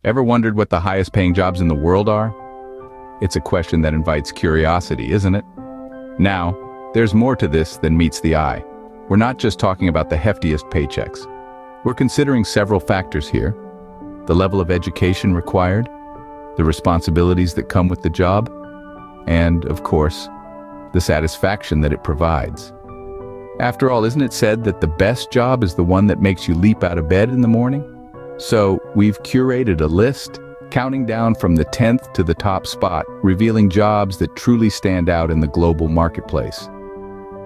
Ever wondered what the highest paying jobs in the world are? It's a question that invites curiosity, isn't it? Now, there's more to this than meets the eye. We're not just talking about the heftiest paychecks. We're considering several factors here. The level of education required, the responsibilities that come with the job, and, of course, the satisfaction that it provides. After all, isn't it said that the best job is the one that makes you leap out of bed in the morning? So, we've curated a list, counting down from the 10th to the top spot, revealing jobs that truly stand out in the global marketplace.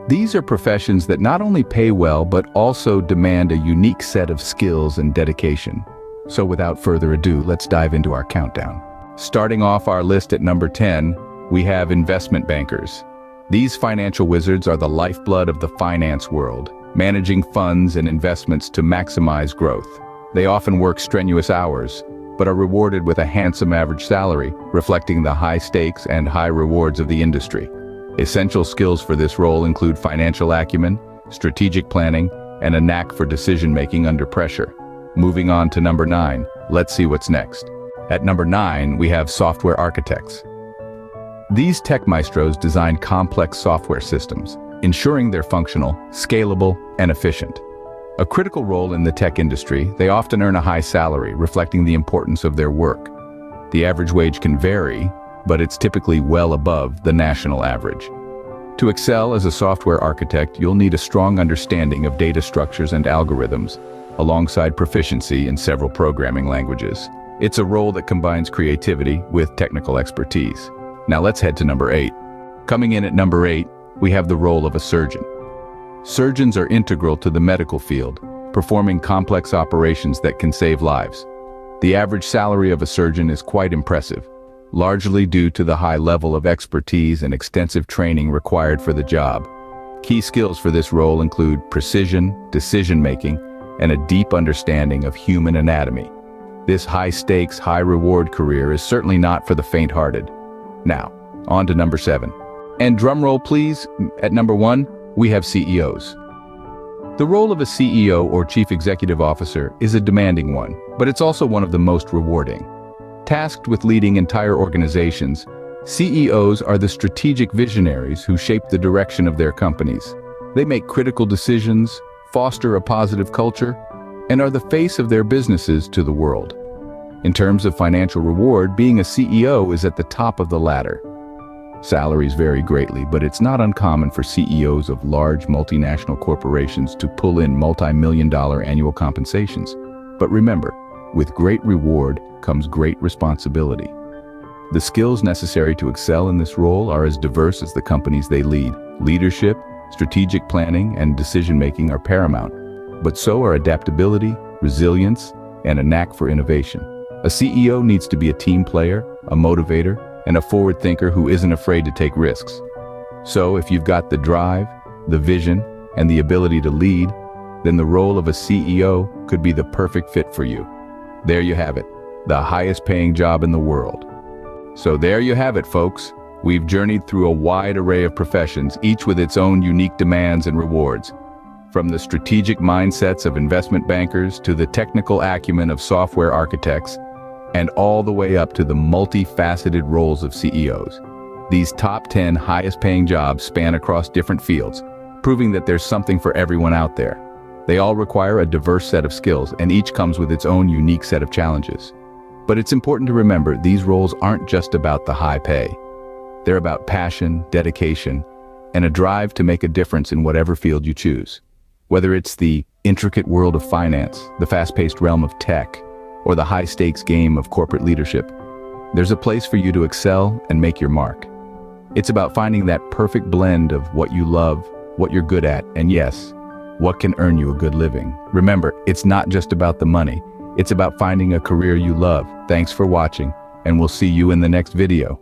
These are professions that not only pay well, but also demand a unique set of skills and dedication. So without further ado, let's dive into our countdown. Starting off our list at number 10, we have investment bankers. These financial wizards are the lifeblood of the finance world, managing funds and investments to maximize growth. They often work strenuous hours, but are rewarded with a handsome average salary, reflecting the high stakes and high rewards of the industry. Essential skills for this role include financial acumen, strategic planning, and a knack for decision-making under pressure. Moving on to number 9, let's see what's next. At number 9, we have software architects. These tech maestros design complex software systems, ensuring they're functional, scalable, and efficient. A critical role in the tech industry, they often earn a high salary, reflecting the importance of their work. The average wage can vary, but it's typically well above the national average. To excel as a software architect, you'll need a strong understanding of data structures and algorithms, alongside proficiency in several programming languages. It's a role that combines creativity with technical expertise. Now let's head to number 8. Coming in at number 8, we have the role of a surgeon. Surgeons are integral to the medical field, performing complex operations that can save lives. The average salary of a surgeon is quite impressive, largely due to the high level of expertise and extensive training required for the job. Key skills for this role include precision, decision-making, and a deep understanding of human anatomy. This high-stakes, high-reward career is certainly not for the faint-hearted. Now, on to number 7. And drumroll please, at number 1, we have CEOs. The role of a CEO or Chief Executive Officer is a demanding one, but it's also one of the most rewarding. Tasked with leading entire organizations, CEOs are the strategic visionaries who shape the direction of their companies. They make critical decisions, foster a positive culture, and are the face of their businesses to the world. In terms of financial reward, being a CEO is at the top of the ladder. Salaries vary greatly, but it's not uncommon for CEOs of large multinational corporations to pull in multi-million-dollar annual compensations. But remember, with great reward comes great responsibility. The skills necessary to excel in this role are as diverse as the companies they lead. Leadership, strategic planning, and decision-making are paramount, but so are adaptability, resilience, and a knack for innovation. A CEO needs to be a team player, a motivator, and a forward thinker who isn't afraid to take risks. So if you've got the drive, the vision, and the ability to lead, then the role of a CEO could be the perfect fit for you. There you have it, the highest paying job in the world. So there you have it, folks. We've journeyed through a wide array of professions, each with its own unique demands and rewards. From the strategic mindsets of investment bankers to the technical acumen of software architects, and all the way up to the multifaceted roles of CEOs. These top 10 highest paying jobs span across different fields, proving that there's something for everyone out there. They all require a diverse set of skills, and each comes with its own unique set of challenges. But it's important to remember, these roles aren't just about the high pay. They're about passion, dedication, and a drive to make a difference in whatever field you choose. Whether it's the intricate world of finance, the fast-paced realm of tech, or the high-stakes game of corporate leadership, there's a place for you to excel and make your mark. It's about finding that perfect blend of what you love, what you're good at, and yes, what can earn you a good living. Remember, it's not just about the money. It's about finding a career you love. Thanks for watching, and we'll see you in the next video.